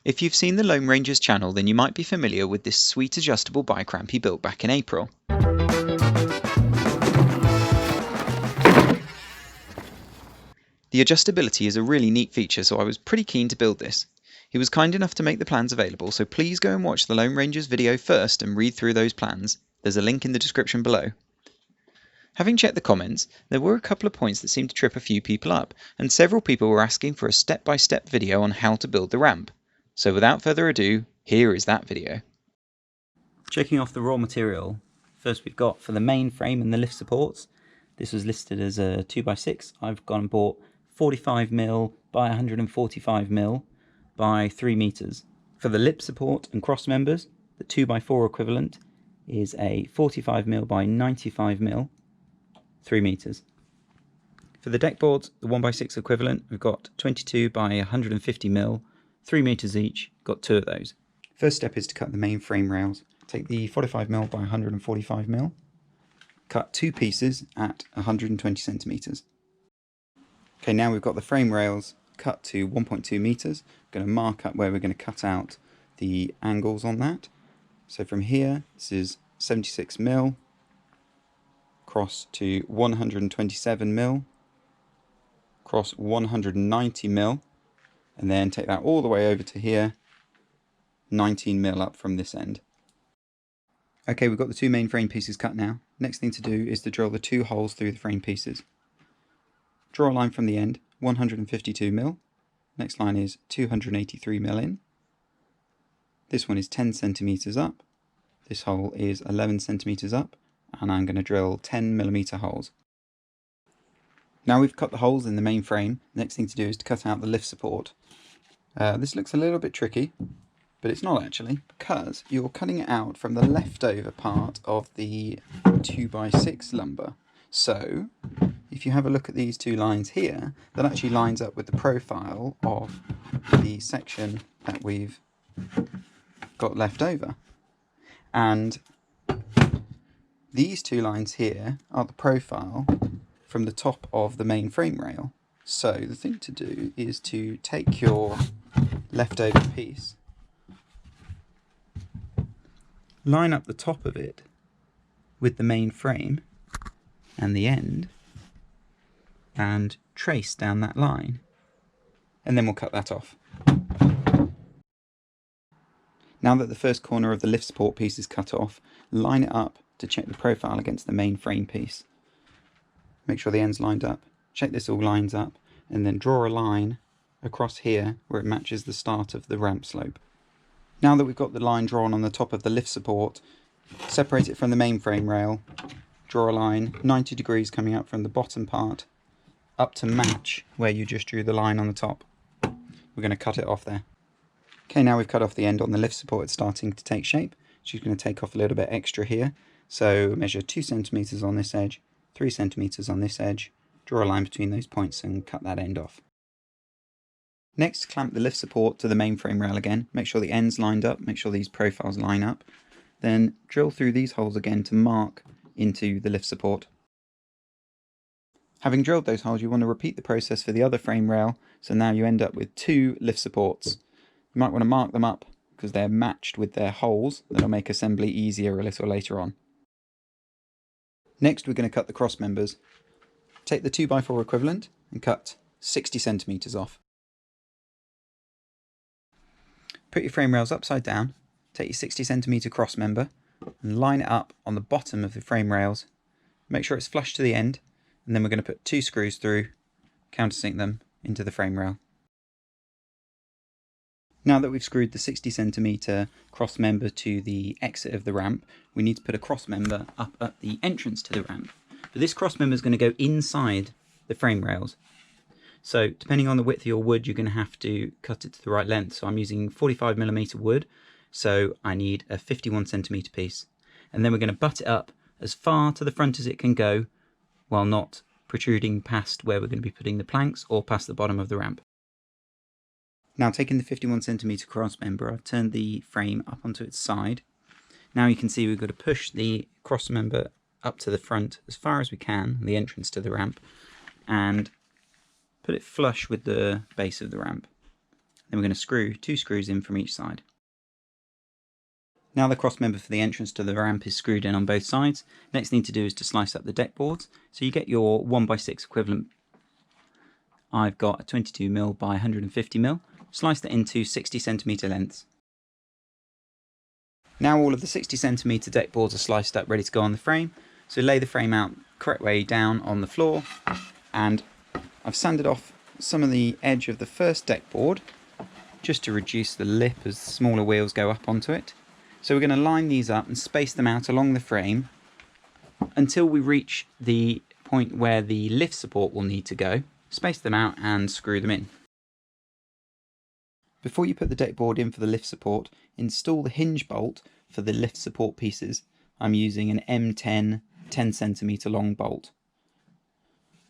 If you've seen the Loam Ranger's channel, then you might be familiar with this sweet adjustable bike ramp he built back in April. The adjustability is a really neat feature, so I was pretty keen to build this. He was kind enough to make the plans available, so please go and watch the Loam Ranger's video first and read through those plans. There's a link in the description below. Having checked the comments, there were a couple of points that seemed to trip a few people up, and several people were asking for a step-by-step video on how to build the ramp. So without further ado, here is that video. Checking off the raw material, first we've got for the main frame and the lift supports. This was listed as a 2x6. I've gone and bought 45mm by 145mm by 3 meters. For the lip support and cross members, the 2x4 equivalent is a 45mm by 95mm, 3 meters. For the deck boards, the 1x6 equivalent, we've got 22 by 150mm, 3 meters each, got 2 of those. First step is to cut the main frame rails. Take the 45mm by 145mm, cut 2 pieces at 120 centimeters. Okay, now we've got the frame rails cut to 1.2 meters. I'm going to mark up where we're going to cut out the angles on that. So from here, this is 76mm, cross to 127mm, cross 190mm, and then take that all the way over to here, 19mm up from this end. Okay, we've got the 2 main frame pieces cut now. Next thing to do is to drill the 2 holes through the frame pieces. Draw a line from the end, 152mm. Next line is 283mm in. This one is 10 centimeters up. This hole is 11 centimeters up, and I'm going to drill 10mm holes. Now we've cut the holes in the main frame, the next thing to do is to cut out the lift support. This looks a little bit tricky, but it's not actually, because you're cutting it out from the leftover part of the 2x6 lumber. So, if you have a look at these 2 lines here, that actually lines up with the profile of the section that we've got left over. And these 2 lines here are the profile from the top of the main frame rail. So the thing to do is to take your leftover piece, line up the top of it with the main frame and the end, and trace down that line, and then we'll cut that off. Now that the first corner of the lift support piece is cut off, line it up to check the profile against the main frame piece. Make sure the end's lined up, check this all lines up, and then draw a line across here where it matches the start of the ramp slope. Now that we've got the line drawn on the top of the lift support, separate it from the main frame rail, draw a line 90 degrees coming up from the bottom part up to match where you just drew the line on the top. We're going to cut it off there. Okay, now we've cut off the end on the lift support. It's starting to take shape. She's going to take off a little bit extra here. So measure 2 centimeters on this edge, 3 centimeters on this edge, draw a line between those points and cut that end off. Next, clamp the lift support to the main frame rail again. Make sure the end's lined up, make sure these profiles line up. Then drill through these holes again to mark into the lift support. Having drilled those holes, you want to repeat the process for the other frame rail, so now you end up with 2 lift supports. You might want to mark them up because they're matched with their holes. That'll make assembly easier a little later on. Next, we're going to cut the cross members. Take the 2x4 equivalent and cut 60 centimeters off. Put your frame rails upside down, take your 60 centimeter cross member and line it up on the bottom of the frame rails. Make sure it's flush to the end, and then we're going to put 2 screws through, countersink them into the frame rail. Now that we've screwed the 60 centimeter cross member to the exit of the ramp, we need to put a cross member up at the entrance to the ramp. But this cross member is going to go inside the frame rails. So depending on the width of your wood, you're going to have to cut it to the right length. So I'm using 45mm wood, so I need a 51 centimeter piece. And then we're going to butt it up as far to the front as it can go, while not protruding past where we're going to be putting the planks or past the bottom of the ramp. Now, taking the 51 centimeter cross member, I've turned the frame up onto its side. Now you can see we've got to push the cross member up to the front as far as we can, the entrance to the ramp, and put it flush with the base of the ramp. Then we're going to screw 2 screws in from each side. Now the cross member for the entrance to the ramp is screwed in on both sides. Next thing to do is to slice up the deck boards. So you get your 1x6 equivalent. I've got a 22mm by 150mm. Sliced it into 60cm lengths. Now all of the 60cm deck boards are sliced up, ready to go on the frame. So lay the frame out correct way down on the floor, and I've sanded off some of the edge of the first deck board just to reduce the lip as smaller wheels go up onto it. So we're going to line these up and space them out along the frame until we reach the point where the lift support will need to go. Space them out and screw them in. Before you put the deck board in for the lift support, install the hinge bolt for the lift support pieces. I'm using an M10 10cm long bolt.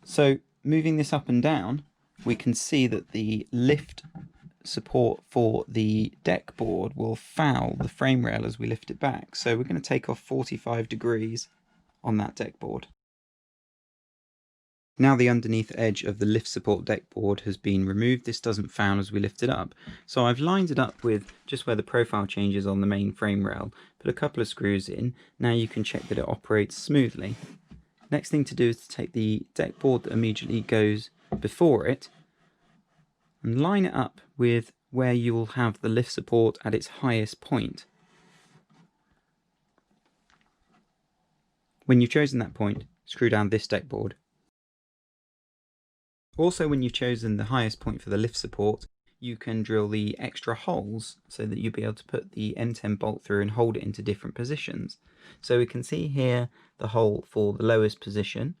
So moving this up and down, we can see that the lift support for the deck board will foul the frame rail as we lift it back. So we're going to take off 45 degrees on that deck board. Now the underneath edge of the lift support deck board has been removed. This doesn't foul as we lift it up. So I've lined it up with just where the profile changes on the main frame rail. Put a couple of screws in. Now you can check that it operates smoothly. Next thing to do is to take the deck board that immediately goes before it and line it up with where you will have the lift support at its highest point. When you've chosen that point, screw down this deck board. Also, when you've chosen the highest point for the lift support, you can drill the extra holes so that you'll be able to put the M10 bolt through and hold it into different positions. So we can see here the hole for the lowest position,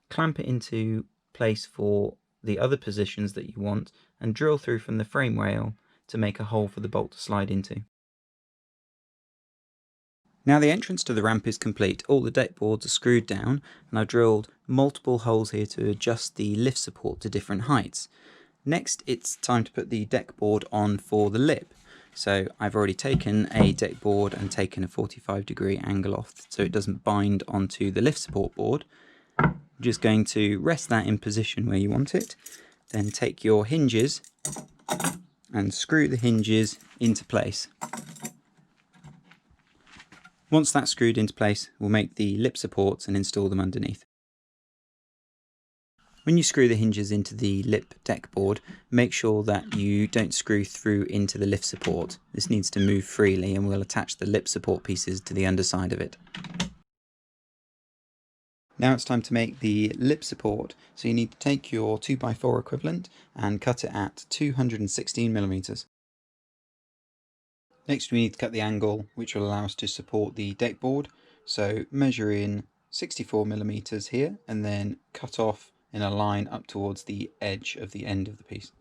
clamp it into place for the other positions that you want, and drill through from the frame rail to make a hole for the bolt to slide into. Now the entrance to the ramp is complete. All the deck boards are screwed down, and I've drilled multiple holes here to adjust the lift support to different heights. Next, it's time to put the deck board on for the lip. So I've already taken a deck board and taken a 45-degree angle off so it doesn't bind onto the lift support board. I'm just going to rest that in position where you want it. Then take your hinges and screw the hinges into place. Once that's screwed into place, we'll make the lip supports and install them underneath. When you screw the hinges into the lip deck board, make sure that you don't screw through into the lift support. This needs to move freely, and we'll attach the lip support pieces to the underside of it. Now it's time to make the lip support, so you need to take your 2x4 equivalent and cut it at 216mm. Next we need to cut the angle which will allow us to support the deck board, so measure in 64mm here and then cut off in a line up towards the edge of the end of the piece.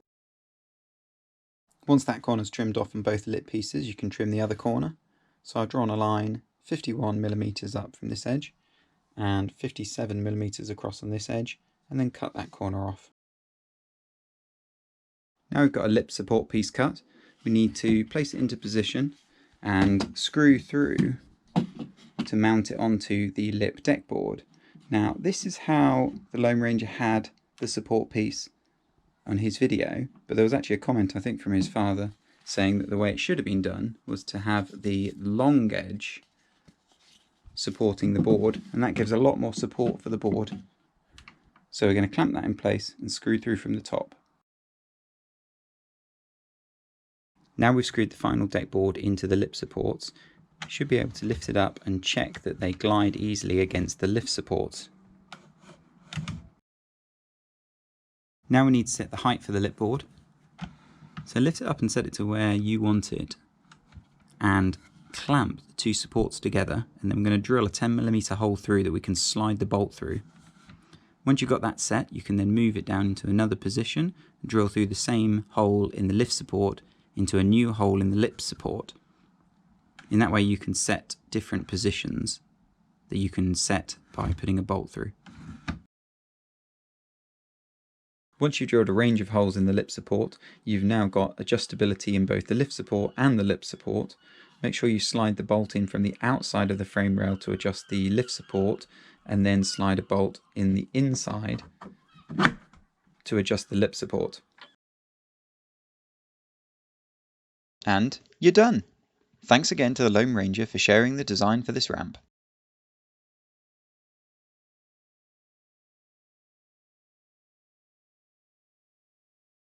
Once that corner is trimmed off on both lip pieces, you can trim the other corner. So I've drawn a line 51mm up from this edge and 57mm across on this edge, and then cut that corner off. Now we've got a lip support piece cut, we need to place it into position and screw through to mount it onto the lip deck board. Now this is how the Loam Ranger had the support piece on his video, but there was actually a comment I think from his father saying that the way it should have been done was to have the long edge supporting the board, and that gives a lot more support for the board. So we're going to clamp that in place and screw through from the top. Now we've screwed the final deck board into the lip supports, you should be able to lift it up and check that they glide easily against the lift supports. Now we need to set the height for the lip board. So lift it up and set it to where you want it, and clamp the two supports together, and then we're going to drill a 10mm hole through that we can slide the bolt through. Once you've got that set, you can then move it down into another position and drill through the same hole in the lift support into a new hole in the lip support. In that way you can set different positions that you can set by putting a bolt through. Once you've drilled a range of holes in the lip support, you've now got adjustability in both the lift support and the lip support. Make sure you slide the bolt in from the outside of the frame rail to adjust the lift support, and then slide a bolt in the inside to adjust the lip support. And you're done! Thanks again to the Loam Ranger for sharing the design for this ramp.